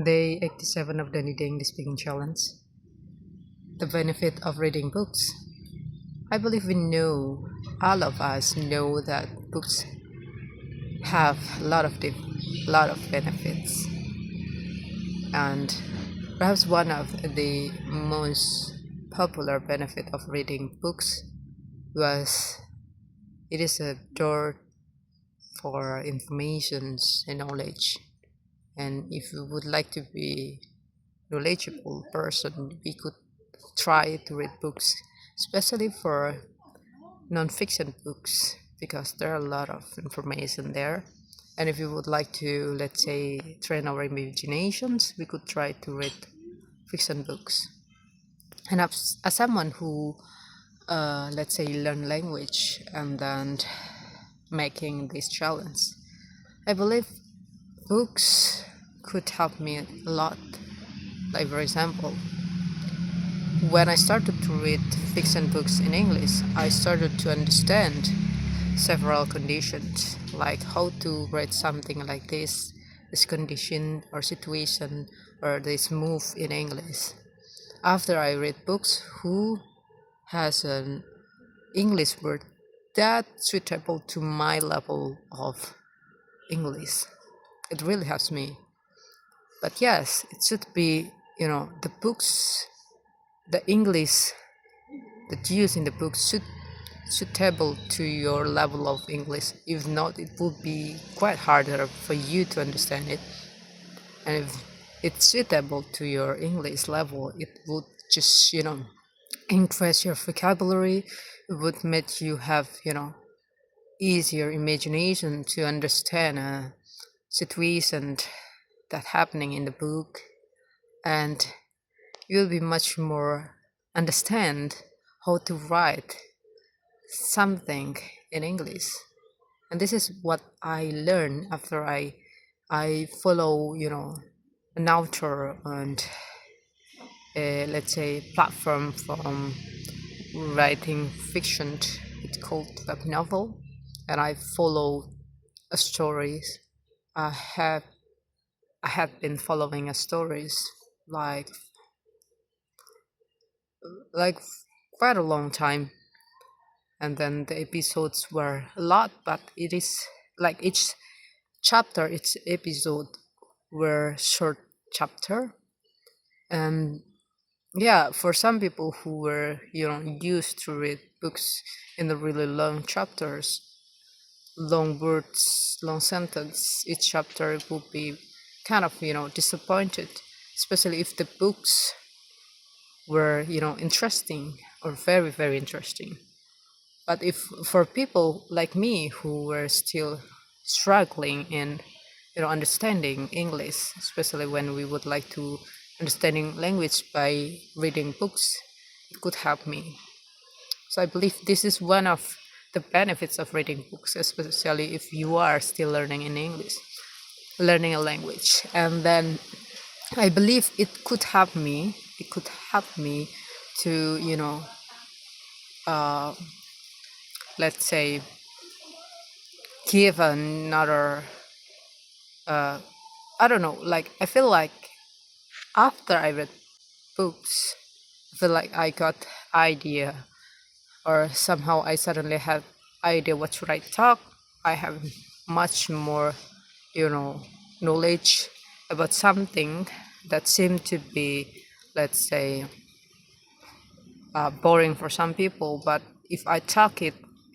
Day 87 of the New Day English Speaking Challenge. The benefit of reading books. I believe all of us know that books have lot of benefits, and perhaps one of the most popular benefit of reading books was it is a door for information and knowledge. And if you would like to be knowledgeable person, we could try to read books, especially for non-fiction books, because there are a lot of information there. And if you would like to, let's say, train our imaginations, we could try to read fiction books. And as someone who, let's say, learn language and then making this challenge, I believe books could help me a lot. Like, for example, when I started to read fiction books in English, I started to understand several conditions, like how to write something like this condition or situation or this move in English. After I read books who has an English word that's suitable to my level of English, it really helps me. But yes, it should be, the books, the English that you use in the book should suitable to your level of English. If not, it would be quite harder for you to understand it. And if it's suitable to your English level, it would just, increase your vocabulary. It would make you have, easier imagination to understand a situation that happening in the book, and you'll be much more understand how to write something in English. And this is what I learned after I follow, an author and let's say platform from writing fiction. It's called web novel, and I follow a stories. I have I have been following a stories like like quite a long time, and then the episodes were a lot, but it is like each episode were short chapter. And yeah, for some people who were used to read books in the really long chapters, long words, long sentence, each chapter would be kind of disappointed, especially if the books were interesting or very very interesting. But if for people like me who were still struggling in understanding English, especially when we would like to understanding language by reading books, it could help me. So I believe this is one of the benefits of reading books, especially if you are still learning in English, learning a language. And then I believe it could help me. It could help me to uh, let's say give another I don't know, like I feel like after I read books, I feel like I got idea, or somehow I suddenly have idea what should I talk. I have much more, you know, knowledge about something that seemed to be, let's say, boring for some people. But if I talk it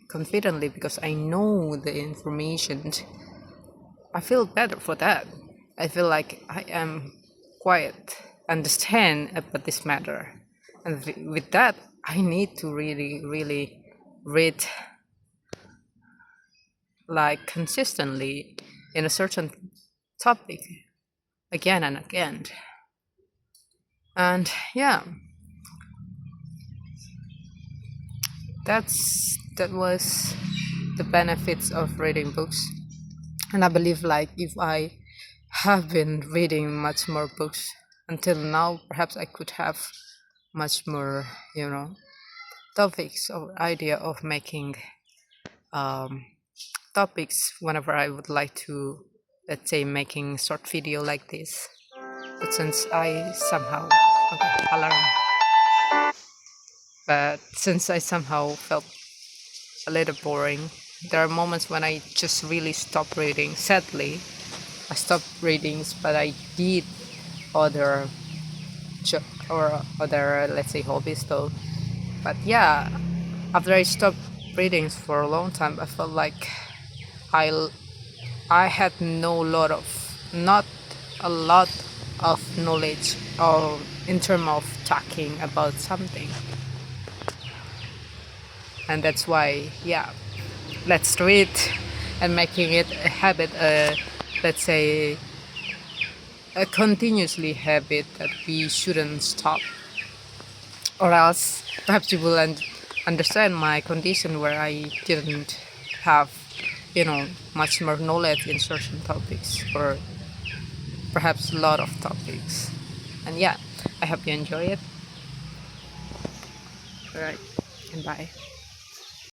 confidently because I know the information, I feel better for that. I feel like I am quite understand about this matter, and with that, I need to really, really read like consistently in a certain topic again and again. And yeah, that was the benefits of reading books. And I believe like if I have been reading much more books until now, perhaps I could have much more, topics or idea of making um, topics whenever I would like to, let's say, making short video like this. But since I somehow okay, alarm. But since I somehow felt a little boring, there are moments when I just really stop reading. Sadly, I stopped readings, but I did other or other, let's say, hobbies though. But yeah, after I stopped readings for a long time, I felt like I I had no lot of not a lot of knowledge or in terms of talking about something, and that's why yeah, let's read and making it a habit. Let's say a continuously habit that we shouldn't stop, or else perhaps you will understand my condition where I didn't have much more knowledge in certain topics or perhaps a lot of topics. And yeah, I hope you enjoy it. All right, and bye.